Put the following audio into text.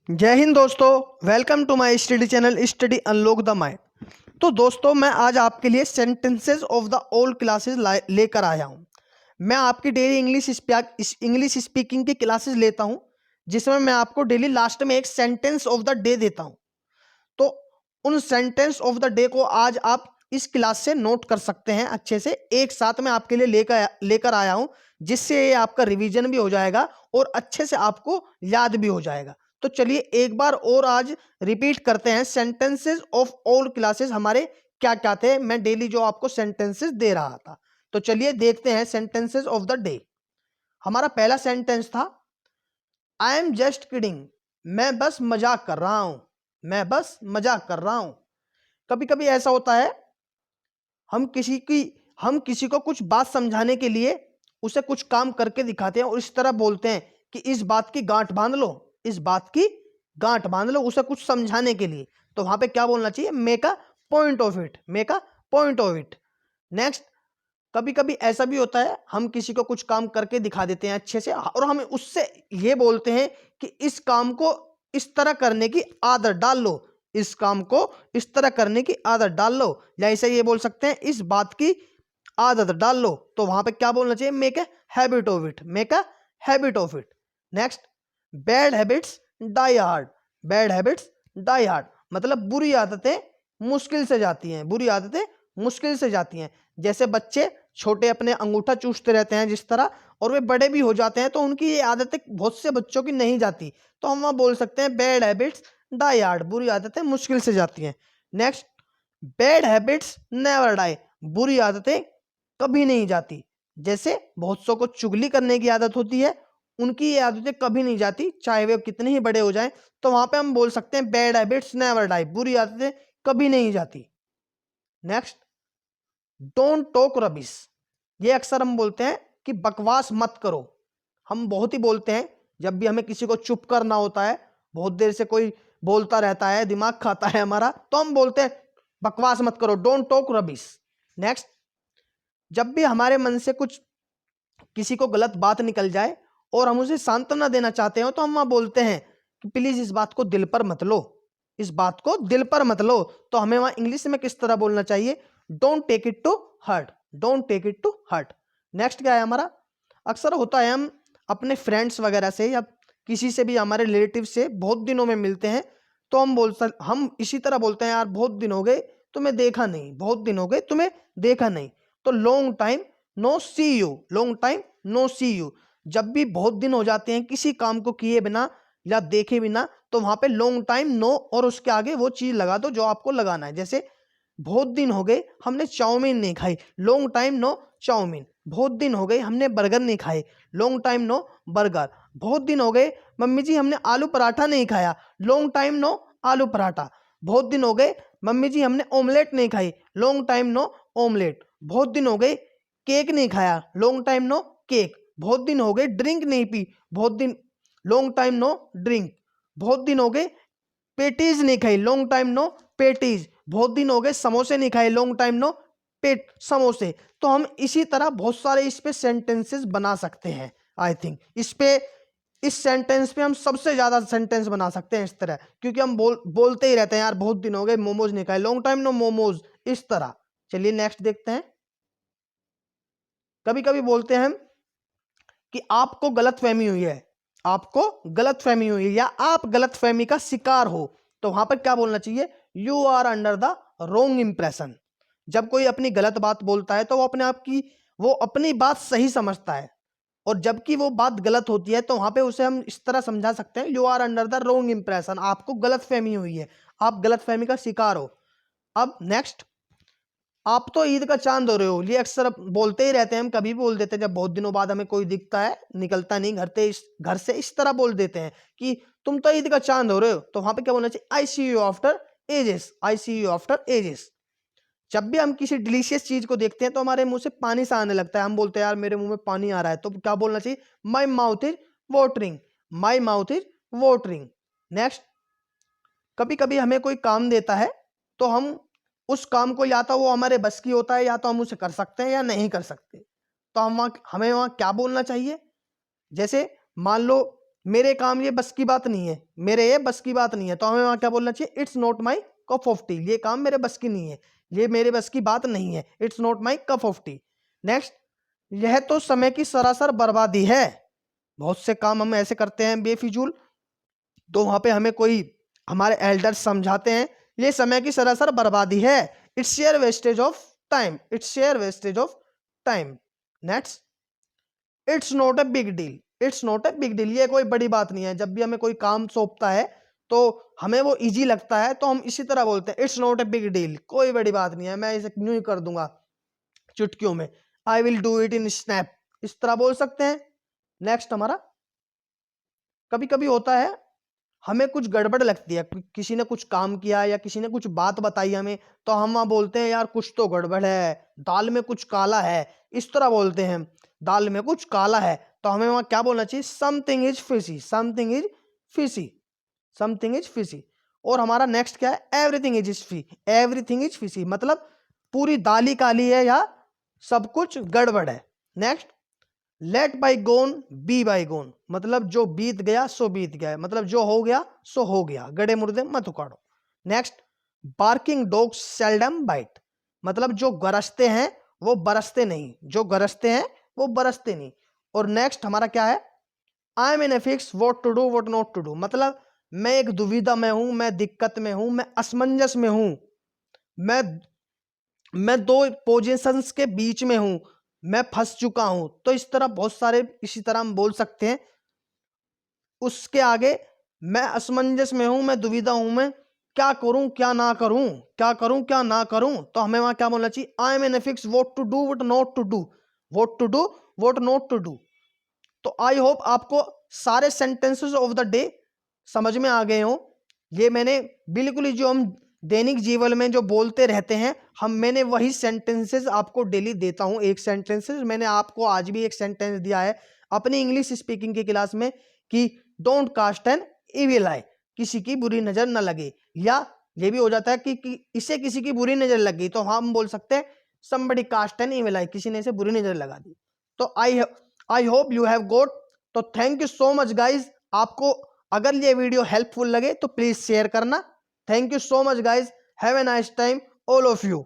जय हिंद दोस्तों, welcome to my study channel study unlock the mind. तो दोस्तों, मैं आज आपके लिए sentences of the old classes लेकर आया हूं। मैं आपकी डेली इंग्लिश स्पीकिंग की क्लासेस लेता हूं, जिसमें मैं आपको डेली लास्ट में एक सेंटेंस ऑफ द डे देता हूं। तो उन सेंटेंस ऑफ द डे को आज आप इस क्लास से नोट कर सकते हैं। अच्छे से एक साथ में आपके लिए लेकर आया हूं, जिससे ये आपका रिवीजन भी हो जाएगा और अच्छे से आपको याद भी हो जाएगा। तो चलिए एक बार और आज रिपीट करते हैं सेंटेंसेस ऑफ ओल्ड क्लासेस हमारे क्या क्या थे। मैं डेली जो आपको सेंटेंसेस दे रहा था, तो चलिए देखते हैं सेंटेंसेस ऑफ द डे। हमारा पहला सेंटेंस था, आई एम जस्ट किडिंग। मैं बस मजाक कर रहा हूं। मैं बस मजाक कर रहा हूं। कभी कभी ऐसा होता है, हम किसी की हम किसी को कुछ बात समझाने के लिए उसे कुछ काम करके दिखाते हैं और इस तरह बोलते हैं कि इस बात की गांठ बांध लो, इस बात की गांठ बांध लो, उसे कुछ समझाने के लिए। तो वहां पे क्या बोलना चाहिए? Make a point of it, make a point of it. Next, कभी कभी ऐसा भी होता है, हम किसी को कुछ काम करके दिखा देते हैं अच्छे से और हम उससे ये बोलते हैं कि इस काम को इस तरह करने की आदत डाल लो, इस काम को इस तरह करने की आदत डाल लो, या ऐसे ये बोल सकते हैं इस बात की आदत डाल लो। तो वहां पे क्या बोलना चाहिए? Make a habit of it, make a habit of it. Next, bad habits die hard. Bad habits die hard मतलब बुरी आदतें मुश्किल से जाती हैं, बुरी आदतें मुश्किल से जाती हैं। जैसे बच्चे छोटे अपने अंगूठा चूसते रहते हैं जिस तरह, और वे बड़े भी हो जाते हैं तो उनकी ये आदतें बहुत से बच्चों की नहीं जाती। तो हम वहां बोल सकते हैं बैड हैबिट्स डाई हार्ड, बुरी आदतें मुश्किल से जाती हैं। Next, bad habits never die. बुरी आदतें कभी नहीं जाती। जैसे बहुत सौ को चुगली करने की आदत होती है, उनकी ये आदतें कभी नहीं जाती, चाहे वे कितने ही बड़े हो जाएं। तो वहां पे हम बोल सकते हैं बैड हैबिट्स नेवर डाई, बुरी आदतें कभी नहीं जाती। Next, don't talk rubbish. ये अक्सर हम बोलते हैं कि बकवास मत करो। हम बहुत ही बोलते हैं जब भी हमें किसी को चुप करना होता है, बहुत देर से कोई बोलता रहता है, दिमाग खाता है हमारा, तो हम बोलते हैं बकवास मत करो, डोंट टॉक रबिश। नेक्स्ट, जब भी हमारे मन से कुछ किसी को गलत बात निकल जाए और हम उसे सांत्वना देना चाहते हो, तो हम वहां बोलते हैं कि प्लीज इस बात को दिल पर मत लो, इस बात को दिल पर मत लो। तो हमें वहां इंग्लिश में किस तरह बोलना चाहिए? Don't take it to heart, don't take it to heart. Next क्या है हमारा? अक्सर होता है हम अपने फ्रेंड्स वगैरह से या किसी से भी, हमारे रिलेटिव से बहुत दिनों में मिलते हैं, तो हम इसी तरह बोलते हैं, यार बहुत दिन हो गए तुम्हें देखा नहीं, बहुत दिन हो गए तुम्हें देखा नहीं। तो long time no see you, long time no see you. जब भी बहुत दिन हो जाते हैं किसी काम को किए बिना या देखे बिना, तो वहां पे लॉन्ग टाइम नो और उसके आगे वो चीज लगा दो जो आपको लगाना है। जैसे बहुत दिन हो गए हमने चाउमीन नहीं खाई, लॉन्ग टाइम नो चाउमीन। बहुत दिन हो गए हमने बर्गर नहीं खाए, लॉन्ग टाइम नो बर्गर। बहुत दिन हो गए मम्मी जी हमने आलू पराठा नहीं खाया, लॉन्ग टाइम नो आलू पराठा। बहुत दिन हो गए मम्मी जी हमने ऑमलेट नहीं खाई, लॉन्ग टाइम नो ऑमलेट। बहुत दिन हो गए केक नहीं खाया, लॉन्ग टाइम नो केक। बहुत दिन हो गए ड्रिंक नहीं पी, बहुत दिन, लॉन्ग टाइम नो ड्रिंक। बहुत दिन हो गए पेटीज नहीं खाई, लॉन्ग टाइम नो पेटीज। बहुत दिन हो गए समोसे नहीं खाए, लॉन्ग टाइम नो पेट समोसे। तो हम इसी तरह बहुत सारे इस पे सेंटेंसेस बना सकते हैं। आई थिंक इस सेंटेंस पे हम सबसे ज्यादा सेंटेंस बना सकते हैं इस तरह, क्योंकि हम बोलते ही रहते हैं, यार बहुत दिन हो गए मोमोज नहीं खाए, लॉन्ग टाइम नो मोमोज, इस तरह। चलिए नेक्स्ट देखते हैं। कभी कभी बोलते हैं हम कि आपको गलतफहमी हुई है, आपको गलतफहमी हुई है, या आप गलतफहमी का शिकार हो। तो वहां पर क्या बोलना चाहिए? You are under the wrong impression. जब कोई अपनी गलत बात बोलता है तो वो अपनी बात सही समझता है, और जबकि वो बात गलत होती है तो वहां पे उसे हम इस तरह समझा सकते हैं, you are under the wrong impression, आपको गलतफहमी हुई है, आप गलतफहमी का शिकार हो। अब नेक्स्ट, आप तो ईद का चांद हो रहे हो। ये अक्सर बोलते ही रहते हैं, हम कभी भी बोल देते हैं जब बहुत दिनों बाद हमें कोई दिखता है, निकलता नहीं घर से इस तरह बोल देते हैं कि तुम तो ईद का चांद हो रहे हो। तो वहां पे क्या बोलना चाहिए? I see you after ages, I see you after ages. जब भी हम किसी डिलीशियस चीज को देखते हैं तो हमारे मुंह से पानी सा आने लगता है, हम बोलते हैं यार मेरे मुंह में पानी आ रहा है। तो क्या बोलना चाहिए? My mouth is watering, my mouth is watering. Next, कभी कभी हमें कोई काम देता है तो हम उस काम को या तो वो हमारे बस की होता है या तो हम उसे कर सकते हैं या नहीं कर सकते। तो हमें वहां क्या बोलना चाहिए? जैसे मान लो मेरे काम ये बस की बात नहीं है, मेरे ये बस की बात नहीं है, तो हमें वहां क्या बोलना चाहिए? It's not my cup of T. ये काम मेरे बस की नहीं है, ये मेरे बस की बात नहीं है, it's not my cup of T. Next, यह तो समय की सरासर बर्बादी है। बहुत से काम हम ऐसे करते हैं बेफिजूल, तो वहां पे हमें कोई हमारे एल्डर्स समझाते हैं ये समय की सरासर बर्बादी है, its share wastage of time, its share wastage of time. Next, it's not a big deal, it's not a big deal, ये कोई बड़ी बात नहीं है। जब भी हमें कोई काम सौंपता है तो हमें वो इजी लगता है, तो हम इसी तरह बोलते हैं it's not a big deal, कोई बड़ी बात नहीं है, मैं इसे यूं ही कर दूंगा चुटकियों में, I will do it in snap, इस तरह बोल सकते हैं। नेक्स्ट हमारा, कभी कभी होता है हमें कुछ गड़बड़ लगती है, किसी ने कुछ काम किया या किसी ने कुछ बात बताई हमें, तो हम वहां बोलते हैं यार कुछ तो गड़बड़ है, दाल में कुछ काला है, इस तरह बोलते हैं, दाल में कुछ काला है। तो हमें वहां क्या बोलना चाहिए? Something is fishy, something is fishy, something is fishy. और हमारा नेक्स्ट क्या है? Everything is fishy, everything is fishy, मतलब पूरी दाल ही काली है या सब कुछ गड़बड़ है। Next, let bygone be bygone, मतलब जो बीत गया सो बीत गया, मतलब जो हो गया सो हो गया, गड़े मुर्दे मत उखाड़ो। Next, barking dog seldom bite, मतलब जो गरजते हैं वो बरसते नहीं, जो गरजते हैं वो बरसते नहीं। और नेक्स्ट हमारा क्या है? I am in a fix what to do what not to do, मतलब मैं एक दुविधा में हूं, मैं दिक्कत में हूं, मैं असमंजस में हूं, मैं मैं दो पोजीशंस के बीच में हूं, मैं फंस चुका हूं। तो इस तरह बहुत सारे इसी तरह हम बोल सकते हैं। उसके आगे, मैं असमंजस में हूं, मैं दुविधा हूं, मैं क्या करूं क्या ना करूं, क्या करूं क्या ना करूं, तो हमें वहां क्या बोलना चाहिए? I am in fix what to do what not to do, what to do what not to do. तो आई होप आपको सारे सेंटेंसेस ऑफ द डे समझ में आ गए हो। ये मैंने बिल्कुल ही जो हम दैनिक जीवन में जो बोलते रहते हैं, मैंने वही सेंटेंसेस आपको डेली देता हूं। एक सेंटेंसेस मैंने आपको आज भी एक सेंटेंस दिया है अपनी इंग्लिश स्पीकिंग की क्लास में कि डोंट कास्ट एन इविल आई, किसी की बुरी नजर न लगे। या ये भी हो जाता है कि इसे किसी की बुरी नजर लग गई, तो हम बोल सकते हैं somebody cast an evil eye, किसी ने इसे बुरी नजर लगा दी। तो I hope you have got. तो thank you so much guys. आपको अगर ये वीडियो हेल्पफुल लगे तो प्लीज शेयर करना। Thank you so much guys, have a nice time all of you.